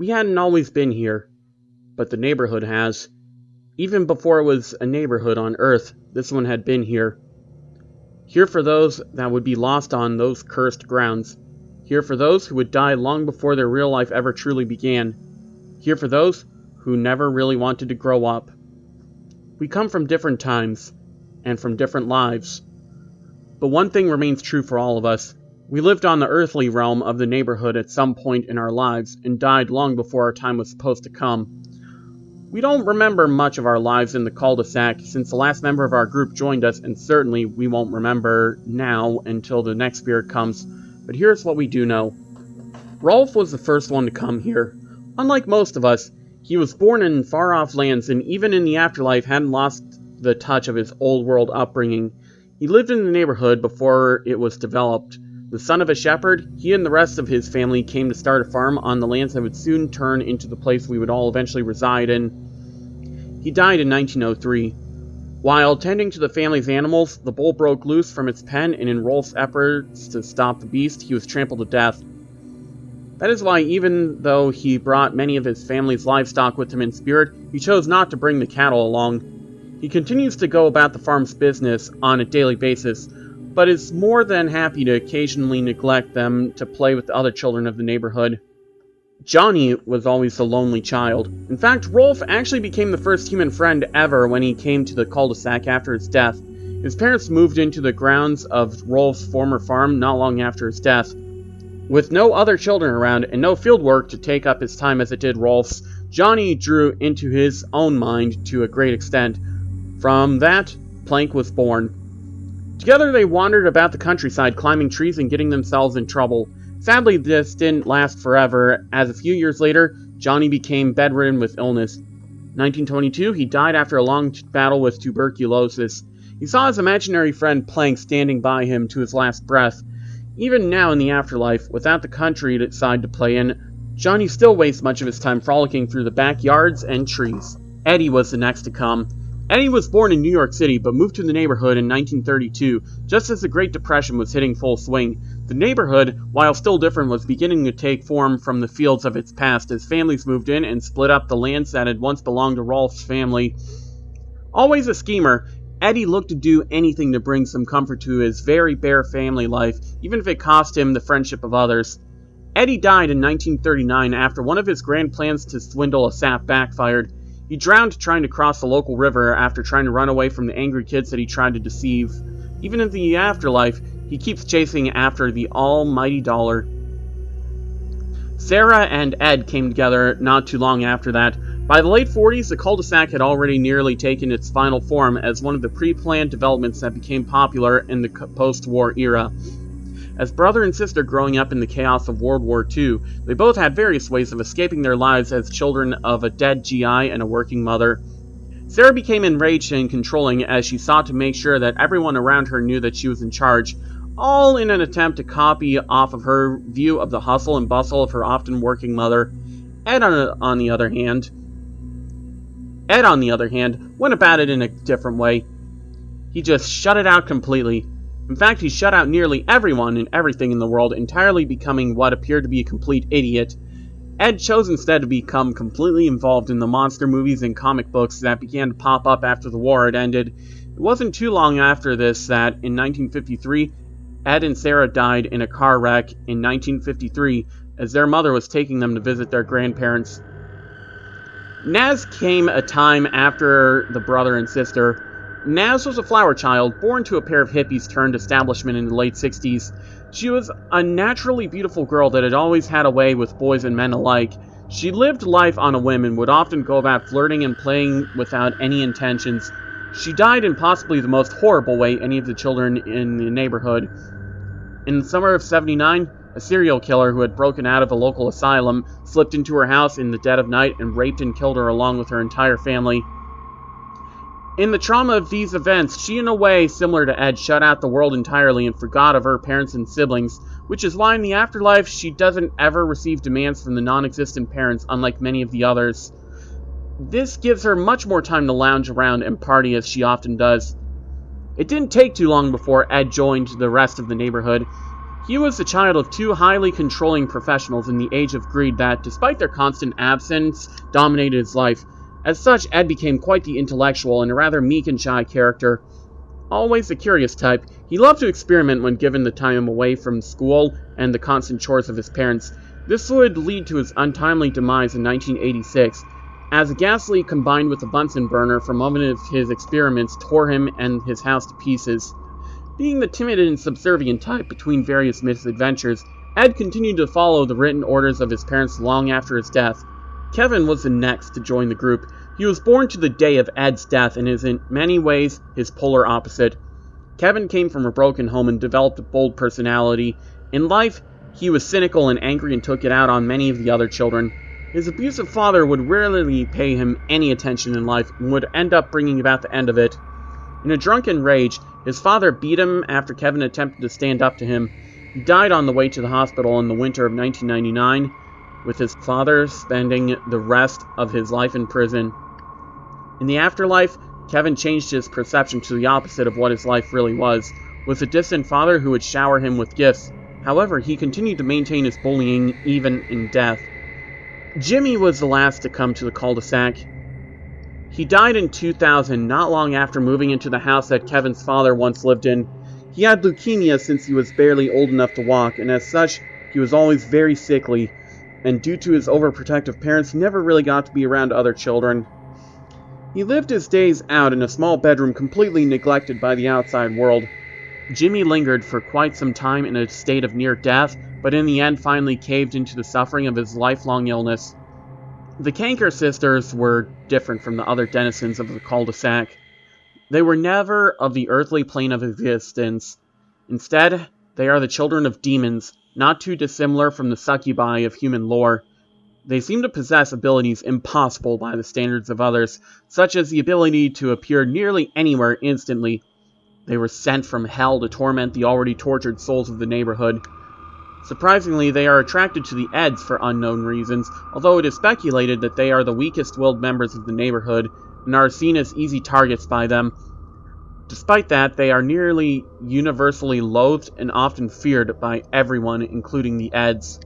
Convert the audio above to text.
We hadn't always been here, but the neighborhood has. Even before it was a neighborhood on Earth, this one had been here. Here for those that would be lost on those cursed grounds. Here for those who would die long before their real life ever truly began. Here for those who never really wanted to grow up. We come from different times, and from different lives. But one thing remains true for all of us. We lived on the earthly realm of the neighborhood at some point in our lives, and died long before our time was supposed to come. We don't remember much of our lives in the cul-de-sac since the last member of our group joined us, and certainly we won't remember now until the next spirit comes. But here's what we do know. Rolf was the first one to come here. Unlike most of us, he was born in far-off lands and even in the afterlife hadn't lost the touch of his old-world upbringing. He lived in the neighborhood before it was developed. The son of a shepherd, he and the rest of his family came to start a farm on the lands that would soon turn into the place we would all eventually reside in. He died in 1903. While tending to the family's animals, the bull broke loose from its pen, and in Rolf's efforts to stop the beast, he was trampled to death. That is why, even though he brought many of his family's livestock with him in spirit, he chose not to bring the cattle along. He continues to go about the farm's business on a daily basis, but is more than happy to occasionally neglect them to play with the other children of the neighborhood. Johnny was always the lonely child. In fact, Rolf actually became the first human friend ever when he came to the cul-de-sac after his death. His parents moved into the grounds of Rolf's former farm not long after his death. With no other children around and no field work to take up his time as it did Rolf's, Johnny drew into his own mind to a great extent. From that, Plank was born. Together they wandered about the countryside, climbing trees and getting themselves in trouble. Sadly, this didn't last forever, as a few years later, Johnny became bedridden with illness. In 1922, he died after a long battle with tuberculosis. He saw his imaginary friend Plank standing by him to his last breath. Even now in the afterlife, without the countryside to play in, Johnny still wastes much of his time frolicking through the backyards and trees. Eddie was the next to come. Eddie was born in New York City, but moved to the neighborhood in 1932, just as the Great Depression was hitting full swing. The neighborhood, while still different, was beginning to take form from the fields of its past as families moved in and split up the lands that had once belonged to Rolf's family. Always a schemer, Eddie looked to do anything to bring some comfort to his very bare family life, even if it cost him the friendship of others. Eddie died in 1939 after one of his grand plans to swindle a sap backfired. He drowned trying to cross the local river after trying to run away from the angry kids that he tried to deceive. Even in the afterlife, he keeps chasing after the almighty dollar. Sarah and Ed came together not too long after that. By the late 40s, the cul-de-sac had already nearly taken its final form as one of the pre-planned developments that became popular in the post-war era. As brother and sister growing up in the chaos of World War II, they both had various ways of escaping their lives as children of a dead GI and a working mother. Sarah became enraged and controlling as she sought to make sure that everyone around her knew that she was in charge, all in an attempt to copy off of her view of the hustle and bustle of her often working mother. Ed, on the other hand, went about it in a different way. He just shut it out completely. In fact, he shut out nearly everyone and everything in the world, entirely becoming what appeared to be a complete idiot. Ed chose instead to become completely involved in the monster movies and comic books that began to pop up after the war had ended. It wasn't too long after this that, in 1953, Ed and Sarah died in a car wreck in 1953 as their mother was taking them to visit their grandparents. Naz came a time after the brother and sister. Naz was a flower child, born to a pair of hippies turned establishment in the late 60s. She was a naturally beautiful girl that had always had a way with boys and men alike. She lived life on a whim and would often go about flirting and playing without any intentions. She died in possibly the most horrible way any of the children in the neighborhood. In the summer of '79, a serial killer who had broken out of a local asylum slipped into her house in the dead of night and raped and killed her along with her entire family. In the trauma of these events, she in a way similar to Ed shut out the world entirely and forgot of her parents and siblings, which is why in the afterlife she doesn't ever receive demands from the non-existent parents, unlike many of the others. This gives her much more time to lounge around and party as she often does. It didn't take too long before Ed joined the rest of the neighborhood. He was the child of two highly controlling professionals in the age of greed that, despite their constant absence, dominated his life. As such, Ed became quite the intellectual and a rather meek and shy character. Always the curious type, he loved to experiment when given the time away from school and the constant chores of his parents. This would lead to his untimely demise in 1986, as a gas leak combined with a Bunsen burner from one of his experiments tore him and his house to pieces. Being the timid and subservient type between various misadventures, Ed continued to follow the written orders of his parents long after his death. Kevin was the next to join the group. He was born to the day of Ed's death and is in many ways his polar opposite. Kevin came from a broken home and developed a bold personality. In life, he was cynical and angry and took it out on many of the other children. His abusive father would rarely pay him any attention in life and would end up bringing about the end of it. In a drunken rage, his father beat him after Kevin attempted to stand up to him. He died on the way to the hospital in the winter of 1999, with his father spending the rest of his life in prison. In the afterlife, Kevin changed his perception to the opposite of what his life really was, with a distant father who would shower him with gifts. However, he continued to maintain his bullying even in death. Jimmy was the last to come to the cul-de-sac. He died in 2000, not long after moving into the house that Kevin's father once lived in. He had leukemia since he was barely old enough to walk, and as such, he was always very sickly, and due to his overprotective parents, he never really got to be around other children. He lived his days out in a small bedroom completely neglected by the outside world. Jimmy lingered for quite some time in a state of near death, but in the end finally caved into the suffering of his lifelong illness. The Canker sisters were different from the other denizens of the cul-de-sac. They were never of the earthly plane of existence. Instead, they are the children of demons, not too dissimilar from the succubi of human lore. They seem to possess abilities impossible by the standards of others, such as the ability to appear nearly anywhere instantly. They were sent from hell to torment the already tortured souls of the neighborhood. Surprisingly, they are attracted to the Eds for unknown reasons, although it is speculated that they are the weakest-willed members of the neighborhood and are seen as easy targets by them. Despite that, they are nearly universally loathed and often feared by everyone, including the Eds.